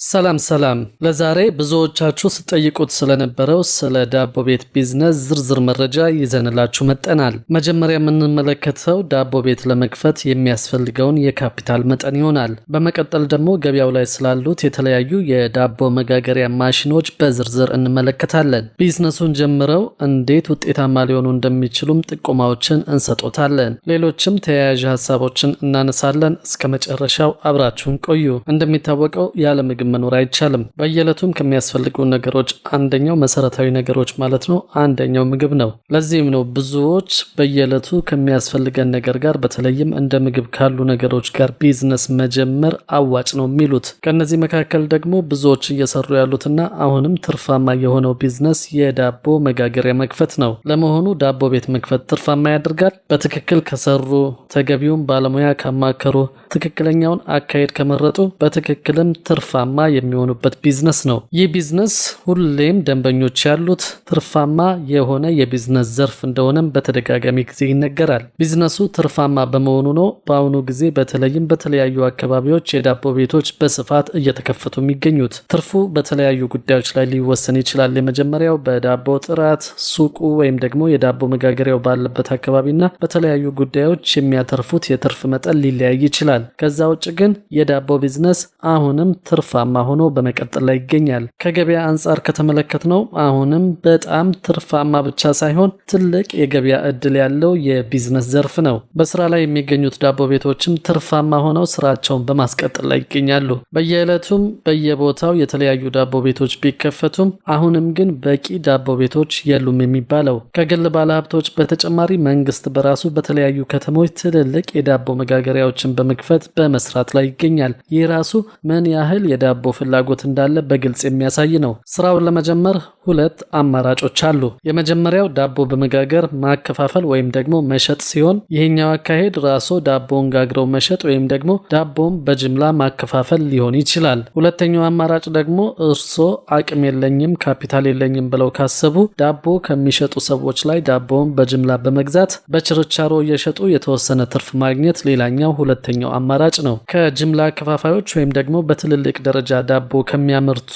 ሰላም ለዛሬ ብዙዎቻችሁ ስትጠይቁት ስለነበረው ስለ ዳቦ ቤት ቢዝነስ ዝርዝር መረጃ ይዘንላችሁ መጠናል። መጀመሪያ የምንመለከተው ዳቦ ቤት ለመክፈት የሚያስፈልገውን የካፒታል መጠን ይሆናል። በመቀጠል ደግሞ ገበያው ላይ ስላሉት የተለያዩ የዳቦ መጋገሪያ ማሽኖች በዝርዝር እንመለከታለን። ቢዝነሱን ጀምረው እንዴት ውጤታማ ሊሆኑ እንደሚችሉም ጥቆማዎችን እንሰጦታለን። ሌሎችም ተያያዥ ሀሳቦችን እናነሳለን። እስከ መጨረሻው አብራችሁን ቆዩ። እንደሚታወቀው ያለ ምግብ መኖር አይቻልም። በየዕለቱም ከሚያስፈልጉ ነገሮች አንደኛው መሰረታዊ ነገሮች ማለት ነው አንደኛው ምግብ ነው። ለዚህም ነው ብዙዎች በየዕለቱ ከሚያስፈልገን ነገር ጋር በተለይም እንደ ምግብ ካሉ ነገሮች ጋር ቢዝነስ መጀመር አዋጭ ነው የሚሉት። ከነዚህ መካከል ደግሞ ብዙዎች እየሰሩ ያሉትና አሁንም ትርፋማ የሆነው ቢዝነስ የዳቦ መጋገሪያ መክፈት ነው። ለመሆኑ ዳቦ ቤት መክፈት ትርፋማ ያደርጋል? በትክክል ከሰሩ፣ ተገቢውን ባለሙያ ካማከሩ፣ ትክክለኛውን አካሄድ ከመረጡ በትክክልም ትርፋማ የሚሆኑበት ቢዝነስ ነው። ይህ ቢዝነስ ሁሌም ደንበኞች ያሉት ትርፋማ የሆነ የቢዝነስ ዘርፍ እንደሆነም በተደጋጋሚ ጊዜ ይነገራል። ቢዝነሱ ትርፋማ በመሆኑ ነው በአሁኑ ጊዜ በተለይም በተለያዩ አካባቢዎች የዳቦ ቤቶች በስፋት እየተከፈቱ የሚገኙት። ትርፉ በተለያዩ ጉዳዮች ላይ ሊወሰን ይችላል። የመጀመሪያው በዳቦ ጥራት፣ ሱቁ ወይም ደግሞ የዳቦ መጋገሪያው ባለበት አካባቢና በተለያዩ ጉዳዮች የሚያተርፉት የትርፍ መጠን ሊለያይ ይችላል። ከዛ ውጭ ግን የዳቦ ቢዝነስ አሁንም ትርፋማ ሆኖ በመቀጠል ላይ ይገኛል። ከገበያ አንጻር ከተመለከትነው አሁንም በጣም ትርፋማ ብቻ ሳይሆን ትልቅ የገበያ እድል ያለው የቢዝነስ ዘርፍ ነው። በስራ ላይ የሚገኙት ዳቦ ቤቶችም ትርፋማ ሆነው ስራቸውን በማስቀጠል ላይ ይገኛሉ። በየዕለቱም በየቦታው የተለያዩ ዳቦ ቤቶች ቢከፈቱም አሁንም ግን በቂ ዳቦ ቤቶች የሉም የሚባለው። ከግል ባለሀብቶች በተጨማሪ መንግስት በራሱ በተለያዩ ከተሞች ትልልቅ የዳቦ መጋገሪያዎችን በመክፈት በመስራት ላይ ይገኛል። ይህ ራሱ ምን ያህል የዳቦ ፍላጎት እንዳለ በግልጽ የሚያሳይ ነው። ስራውን ለመጀመር ሁለት አማራጮች አሉ። የመጀመሪያው ዳቦ በመጋገር ማከፋፈል ወይም ደግሞ መሸጥ ሲሆን ይሄኛው አካሄድ ራሱ ዳቦን ጋግረው መሸጥ ወይም ደግሞ ዳቦን በጅምላ ማከፋፈል ሊሆን ይችላል። ሁለተኛው አማራጭ ደግሞ እርሶ አቅም የለኝም ካፒታል የለኝም ብለው ካሰቡ ዳቦ ከሚሸጡ ሰዎች ላይ ዳቦን በጅምላ በመግዛት በችርቻሮ እየሸጡ የተወሰነ ትርፍ ማግኘት ሌላኛው ሁለተኛው አማራጭ ነው። ከጅምላ አከፋፋዮች ወይም ደግሞ በትልልቅ ደረጃ ዳቦ ከሚያመርቱ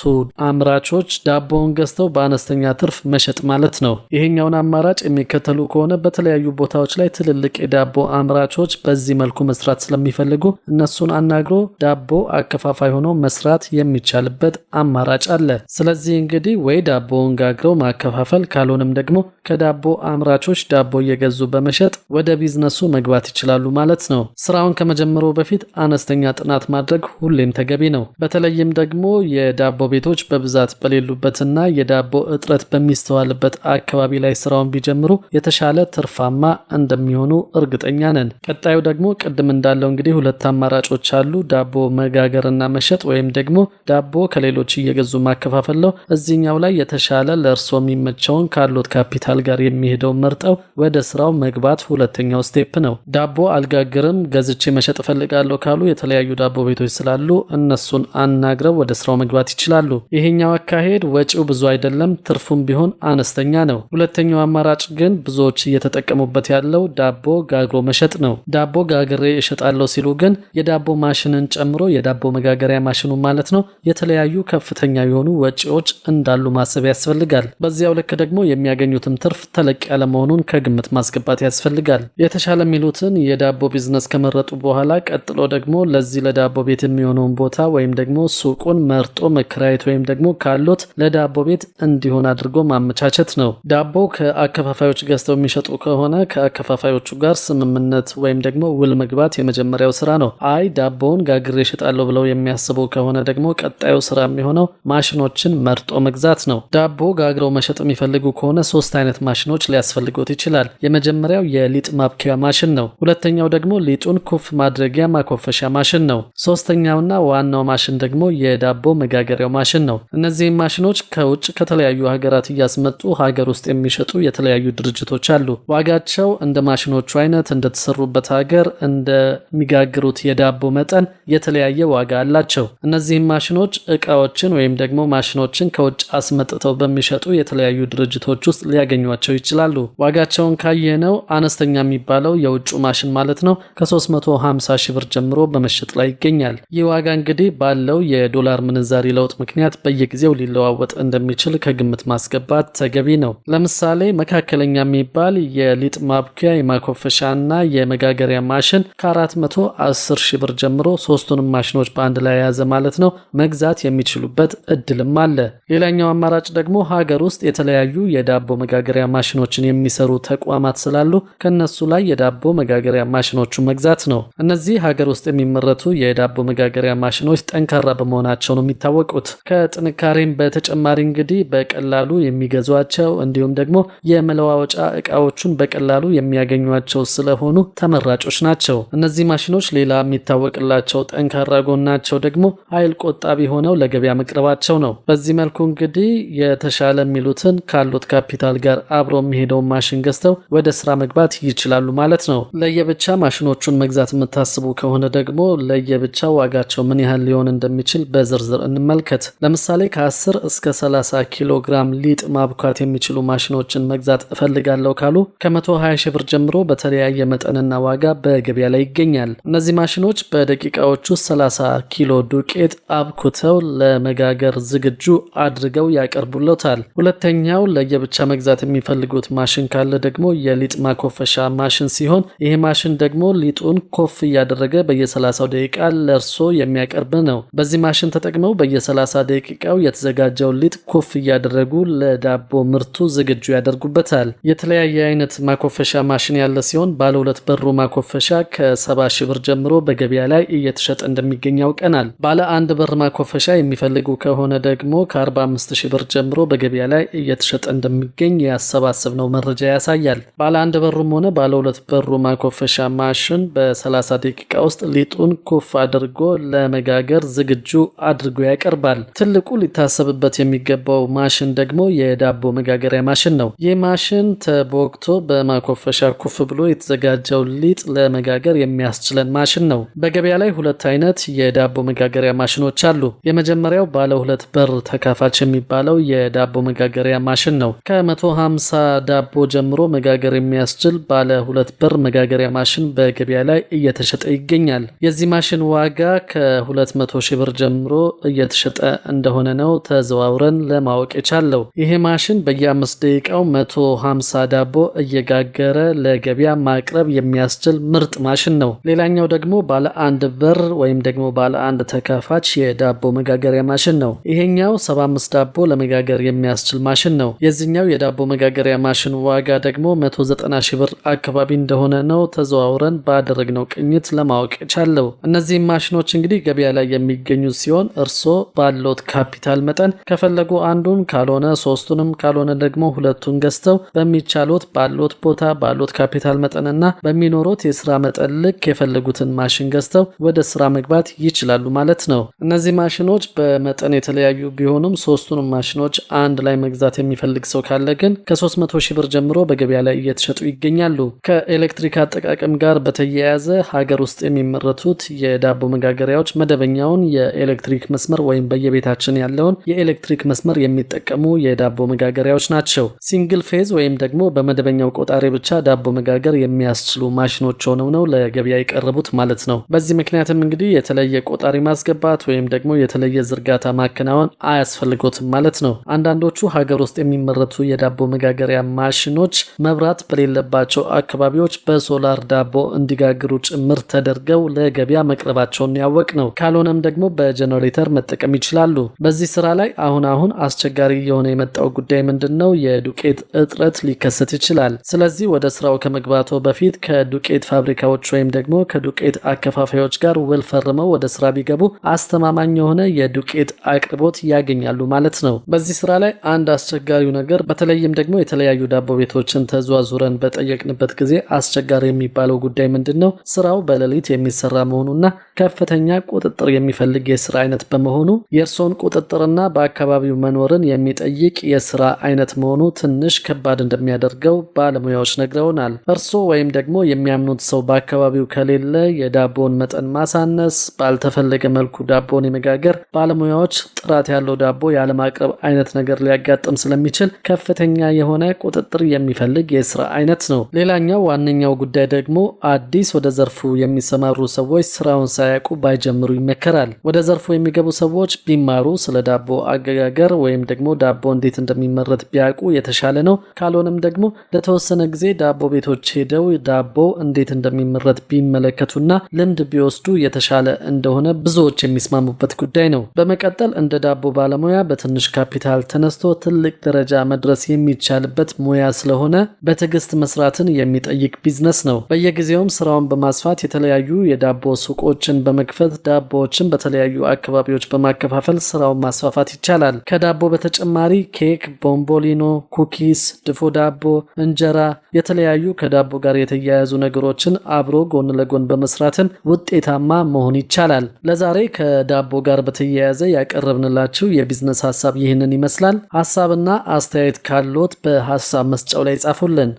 አምራቾች ዳቦውን ገዝተው በአነስተኛ ትርፍ መሸጥ ማለት ነው። ይሄኛውን አማራጭ የሚከተሉ ከሆነ በተለያዩ ቦታዎች ላይ ትልልቅ የዳቦ አምራቾች በዚህ መልኩ መስራት ስለሚፈልጉ እነሱን አናግሮ ዳቦ አከፋፋይ ሆኖ መስራት የሚቻልበት አማራጭ አለ። ስለዚህ እንግዲህ ወይ ዳቦውን ጋግረው ማከፋፈል ካልሆነም ደግሞ ከዳቦ አምራቾች ዳቦ እየገዙ በመሸጥ ወደ ቢዝነሱ መግባት ይችላሉ ማለት ነው። ስራውን ከመጀመሩ በፊት አነስተኛ ጥናት ማድረግ ሁሌም ተገቢ ነው። በተለይም ደግሞ የዳቦ ቤቶች በብዛት በሌሉበትና የዳቦ እጥረት በሚስተዋልበት አካባቢ ላይ ስራውን ቢጀምሩ የተሻለ ትርፋማ እንደሚሆኑ እርግጠኛ ነን። ቀጣዩ ደግሞ ቅድም እንዳለው እንግዲህ ሁለት አማራጮች አሉ። ዳቦ መጋገርና መሸጥ ወይም ደግሞ ዳቦ ከሌሎች እየገዙ ማከፋፈል ነው። እዚህኛው ላይ የተሻለ ለእርሶ የሚመቸውን ካሉት ካፒታል ጋር የሚሄደውን መርጠው ወደ ስራው መግባት ሁለተኛው ስቴፕ ነው። ዳቦ አልጋግርም ገዝቼ መሸጥ እፈልጋለሁ ካሉ የተለያዩ ዳቦ ቤቶች ስላሉ እነሱን አናግረው ወደ ስራው መግባት ይችላሉ። ይሄኛው አካሄድ ወጪው ብዙ አይደለም፣ ትርፉም ቢሆን አነስተኛ ነው። ሁለተኛው አማራጭ ግን ብዙዎች እየተጠቀሙበት ያለው ዳቦ ጋግሮ መሸጥ ነው። ዳቦ ጋግሬ እሸጣለሁ ሲሉ ግን የዳቦ ማሽንን ጨምሮ የዳቦ መጋገሪያ ማሽኑ ማለት ነው የተለያዩ ከፍተኛ የሆኑ ወጪዎች እንዳሉ ማሰብ ያስፈልጋል። በዚያው ልክ ደግሞ የሚያገኙትም ትርፍ ተለቅ ያለ መሆኑን ከግምት ማስገባት ያስፈልጋል። የተሻለ የሚሉትን የዳቦ ቢዝነስ ከመረጡ በኋላ ቀጥሎ ደግሞ ለዚህ ለዳቦ ቤት የሚሆነውን ቦታ ወይም ደግሞ ሱቁን መርጦ መከራየት ወይም ደግሞ ካሉት ለዳቦ ቤት እንዲሆን አድርጎ ማመቻቸት ነው። ዳቦ ከአከፋፋዮች ገዝተው የሚሸጡ ከሆነ ከአከፋፋዮቹ ጋር ስምምነት ወይም ደግሞ ውል መግባት የመጀመሪያው ስራ ነው። አይ ዳቦውን ጋግሬ እሸጣለሁ ብለው የሚያስቡ ከሆነ ደግሞ ቀጣዩ ስራ የሚሆነው ማሽኖችን መርጦ መግዛት ነው። ዳቦ ጋግረው መሸጥ የሚፈልጉ ከሆነ 3 አይነት ማሽኖች ሊያስፈልጉት ይችላል። የመጀመሪያው የሊጥ ማብኪያ ማሽን ነው። ሁለተኛው ደግሞ ሊጡን ኩፍ ማድረጊያ ማኮፈሻ ማሽን ነው። ሶስተኛውና ዋናው ማሽን ደግሞ የዳቦ መጋገሪያው ማሽን ነው። እነዚህ ማሽኖች ከውጭ ከተለያዩ ሀገራት እያስመጡ ሀገር ውስጥ የሚሸጡ የተለያዩ ድርጅቶች አሉ። ዋጋቸው እንደ ማሽኖቹ አይነት፣ እንደተሰሩበት ሀገር፣ እንደሚጋግሩት የዳቦ መጠን የተለያየ ዋጋ አላቸው። እነዚህም ማሽኖች እቃዎችን ወይም ደግሞ ማሽኖችን ከውጭ አስመጥተው በሚሸጡ የተለያዩ ድርጅቶች ውስጥ ሊያገኟቸው ይችላሉ። ዋጋቸውን ካየነው አነስተኛ የሚባለው የውጭ ማሽን ማለት ነው ከ350 ሺህ ብር ጀምሮ በመሸጥ ላይ ይገኛል። ይህ ዋጋ እንግዲህ ባለው የዶላር ምንዛሪ ለውጥ ምክንያት በየጊዜው ሊለዋወጥ እንደሚችል ከግምት ማስገባት ተገቢ ነው። ለምሳሌ መካከለኛ የሚባል የሊጥ ማብኪያ የማኮፈሻና የመጋገሪያ ማሽን ከ410 ሺህ ብር ጀምሮ ሶስቱንም ማሽኖች በአንድ ላይ የያዘ ማለት ነው መግዛት የሚችሉበት እድልም አለ። ሌላኛው አማራጭ ደግሞ ሀገር ውስጥ የተለያዩ የዳቦ መጋገሪያ ማሽኖችን የሚሰሩ ተቋማት ስላሉ ከነሱ ላይ የዳቦ መጋገሪያ ማሽኖቹን መግዛት ነው። እነዚህ ሀገር ውስጥ የሚመረቱ የዳቦ መጋገሪያ ማሽኖች ጠንካራ በመሆናቸው ነው የሚታወቁት። ከጥንካሬም በተጨማሪ እንግዲህ በቀላሉ የሚገዟቸው እንዲሁም ደግሞ የመለዋወጫ እቃዎቹን በቀላሉ የሚያገኟቸው ስለሆኑ ተመራጮች ናቸው። እነዚህ ማሽኖች ሌላ የሚታወቅላቸው ጠንካራ ጎናቸው ደግሞ ኃይል ቆጣቢ ሆነው ለገበያ መቅረባቸው ነው። በዚህ መልኩ እንግዲህ የተሻለ የሚሉትን ካሉት ካፒታል ጋር አብሮ የሚሄደውን ማሽን ገዝተው ወደ ስራ መግባት ይችላሉ ማለት ነው። ለየብቻ ማሽኖቹን መግዛት የምታስቡ ከሆነ ደግሞ ለየብቻ ዋጋቸው ምን ያህል ሊሆን እንደሚችል በዝርዝር እንመልከት። ለምሳሌ ከ10 እስከ 30 ኪሎ ግራም ሊጥ ማብኳት የሚችሉ ማሽኖችን መግዛት እፈልጋለሁ ካሉ ከ120 ሺህ ብር ጀምሮ በተለያየ መጠንና ዋጋ በገበያ ላይ ይገኛል። እነዚህ ማሽኖች በደቂቃዎች ውስጥ 30 ኪሎ ዱቄት አብኩተው ለመጋገር ዝግጁ አድርገው ያቀርቡለታል። ሁለተኛው ለየብቻ መግዛት የሚፈልጉት ማሽን ካለ ደግሞ የሊጥ ማኮፈሻ ማሽን ሲሆን ይሄ ማሽን ደግሞ ሊጡን ኮፍ እያደረገ በየ30 ደቂቃ ለእርሶ የሚያቀርብ ነው። በዚህ ማሽን ተጠቅመው በየ30 ደቂቃው የተዘጋጀው ሊጥ ኮፍ እያደረጉ ለዳቦ ምርቱ ዝግጁ ያደርጉበታል። የተለያየ አይነት ማኮፈሻ ማሽን ያለ ሲሆን ባለ 2 በሩ ማኮፈሻ ከ70 ሺህ ብር ጀምሮ በገበያ ላይ እየተሸጠ እንደሚገኝ ያውቀናል። ባለ 1 በር ማኮፈሻ የሚፈልጉ ከሆነ ደግሞ ከ45 ሺህ ብር ጀምሮ በገበያ ላይ እየተሸጠ እንደሚገኝ ያሰባሰብነው መረጃ ያሳያል። ባለ 1 በሩም ሆነ ባለ 2 በሩ ማኮፈሻ ማሽን በ30 ደቂቃ ውስጥ ሊጡን ኮፍ አድርጎ ለመጋገር ዝግጁ አድርጎ ያቀርባል። ትልቁ ሊታሰብበት የሚገባው ማሽን ደግሞ የዳቦ መጋገሪያ ማሽን ነው። ይህ ማሽን ተቦክቶ በማኮፈሻ ኩፍ ብሎ የተዘጋጀው ሊጥ ለመጋገር የሚያስችለን ማሽን ነው። በገበያ ላይ 2 አይነት የዳቦ መጋገሪያ ማሽኖች አሉ። የመጀመሪያው ባለ 2 በር ተካፋች የሚባለው የዳቦ መጋገሪያ ማሽን ነው። ከ150 ዳቦ ጀምሮ መጋገር የሚያስችል ባለ 2 በር መጋገሪያ ማሽን በገበያ ላይ እየተሸጠ ይገኛል። የዚህ ማሽን ዋጋ ከ200 ሺህ ብር ጀምሮ እየተሸጠ እንደሆነ ነው ተዘዋውረን ለማወቅ የቻለው። ይሄ ማሽን በየ5 ደቂቃው 150 ዳቦ እየጋገረ ለገበያ ማቅረብ የሚያስችል ምርጥ ማሽን ነው። ሌላኛው ደግሞ ባለ 1 በር ወይም ደግሞ ባለ 1 ተካፋች የዳቦ መጋገሪያ ማሽን ነው። ይሄኛው 75 ዳቦ ለመጋገር የሚያስችል ማሽን ነው። የዚህኛው የዳቦ መጋገሪያ ማሽን ዋጋ ደግሞ 190 ሺህ ብር አካባቢ እንደሆነ ነው ተዘዋውረን ባደረግነው ቅኝት ለማወቅ የቻለው። እነዚህ ማሽኖች እንግዲህ ገበያ ላይ የሚገኙ ሲሆን እርስዎ ባሎት ካፒታል መጠን ከፈለጉ አንዱን ካልሆነ ሶስቱንም ካልሆነ ደግሞ 2ቱን ገዝተው በሚቻሎት ባሎት ቦታ ባሎት ካፒታል መጠንና በሚኖሩት የስራ መጠን ልክ የፈለጉትን ማሽን ገዝተው ወደ ስራ መግባት ይችላሉ ማለት ነው። እነዚህ ማሽኖች በመጠን የተለያዩ ቢሆኑም ሶስቱንም ማሽኖች አንድ ላይ መግዛት የሚፈልግ ሰው ካለ ግን ከ300 ሺህ ብር ጀምሮ በገበያ ላይ እየተሸጡ ይገኛሉ። ከኤሌክትሪክ አጠቃቀም ጋር በተያያዘ ሀገር ውስጥ የሚመረቱት የዳቦ መጋገሪያዎች መደበኛውን የኤሌክትሪክ መስመር ወይም በየቤታችን ያለውን የኤሌክትሪክ መስመር የሚጠቀሙ የዳቦ መጋገሪያዎች ናቸው። ሲንግል ፌዝ ወይም ደግሞ በመደበኛው ቆጣሪ ብቻ ዳቦ መጋገር የሚያስችሉ ማሽኖች ሆነው ነው ለገበያ የቀረቡት ማለት ነው። በዚህ ምክንያትም እንግዲህ የተለየ ቆጣሪ ማስገባት ወይም ደግሞ የተለየ ዝርጋታ ማከናወን አያስፈልጎትም ማለት ነው። አንዳንዶቹ ሀገር ውስጥ የሚመረቱ የዳቦ መጋገሪያ ማሽኖች መብራት በሌለባቸው አካባቢዎች በሶላር ዳቦ እንዲጋግሩ ጭምር ተደርገው ለገበያ መቅረባቸውን ያወቅ ነው። ካልሆነም ደግሞ በጀነሬተር መጠቀም ይችላሉ። በዚህ ስራ ላይ አሁን አስቸጋሪ የሆነ የመጣው ጉዳይ ምንድነው? የዱቄት እጥረት ሊከሰት ይችላል። ስለዚህ ወደ ስራው ከመግባቱ በፊት ከዱቄት ፋብሪካዎች ወይም ደግሞ ከዱቄት አከፋፋዮች ጋር ውል ፈርመው ወደ ስራ ቢገቡ አስተማማኝ የሆነ የዱቄት አቅርቦት ያገኛሉ ማለት ነው። በዚህ ስራ ላይ አንድ አስቸጋሪው ነገር በተለይም ደግሞ የተለያዩ ዳቦ ቤቶችን ተዘዋዙረን በጠየቅንበት ጊዜ አስቸጋሪ የሚባለው ጉዳይ ምንድነው? ስራው በሌሊት የሚሰራ መሆኑና ከፍተኛ ቁጥጥር የሚፈልግ የስራ አይነት በመሆኑ የእርሶን ቁጥጥርና በአካባቢው መኖርን የሚጠይቅ የስራ አይነት መሆኑ ትንሽ ከባድ እንደሚያደርገው ባለሙያዎች ነግረውናል። እርስዎ ወይም ደግሞ የሚያምኑት ሰው በአካባቢው ከሌለ የዳቦን መጠን ማሳነስ፣ ባልተፈለገ መልኩ ዳቦን የመጋገር፣ ባለሙያዎች ጥራት ያለው ዳቦ ያለማቅረብ አይነት ነገር ሊያጋጥም ስለሚችል ከፍተኛ የሆነ ቁጥጥር የሚፈልግ የስራ አይነት ነው። ሌላኛው ዋነኛው ጉዳይ ደግሞ አዲስ ወደ ዘርፉ የሚሰማሩ ሰዎች ስራውን ሳያውቁ ባይጀምሩ ይመከራል። ወደ ዘርፉ የሚገቡ ሰዎች ቢማሩ ስለ ዳቦ አገጋገር ወይም ደግሞ ዳቦ እንዴት እንደሚመረት ቢያውቁ የተሻለ ነው። ካልሆነም ደግሞ ለተወሰነ ጊዜ ዳቦ ቤቶች ሄደው ዳቦ እንዴት እንደሚመረት ቢመለከቱና ልምድ ቢወስዱ የተሻለ እንደሆነ ብዙዎች የሚስማሙበት ጉዳይ ነው። በመቀጠል እንደ ዳቦ ባለሙያ በትንሽ ካፒታል ተነስቶ ትልቅ ደረጃ መድረስ የሚቻልበት ሙያ ስለሆነ በትዕግስት መስራትን የሚጠይቅ ቢዝነስ ነው። በየጊዜውም ስራውን በማስፋት የተለያዩ የዳቦ ሱቆችን በመክፈት ዳቦዎችን በተለያዩ አካባቢዎች በማከፋፈል ስራውን ማስፋፋት ይቻላል። ከዳቦ በተጨማሪ ኬክ፣ ቦምቦሊኖ፣ ኩኪስ፣ ድፎ ዳቦ፣ እንጀራ፣ የተለያዩ ከዳቦ ጋር የተያያዙ ነገሮችን አብሮ ጎን ለጎን በመስራትም ውጤታማ መሆን ይቻላል። ለዛሬ ከዳቦ ጋር በተያያዘ ያቀረብንላችሁ የቢዝነስ ሐሳብ ይህንን ይመስላል። ሐሳብና አስተያየት ካሎት በሐሳብ መስጫው ላይ ጻፉልን።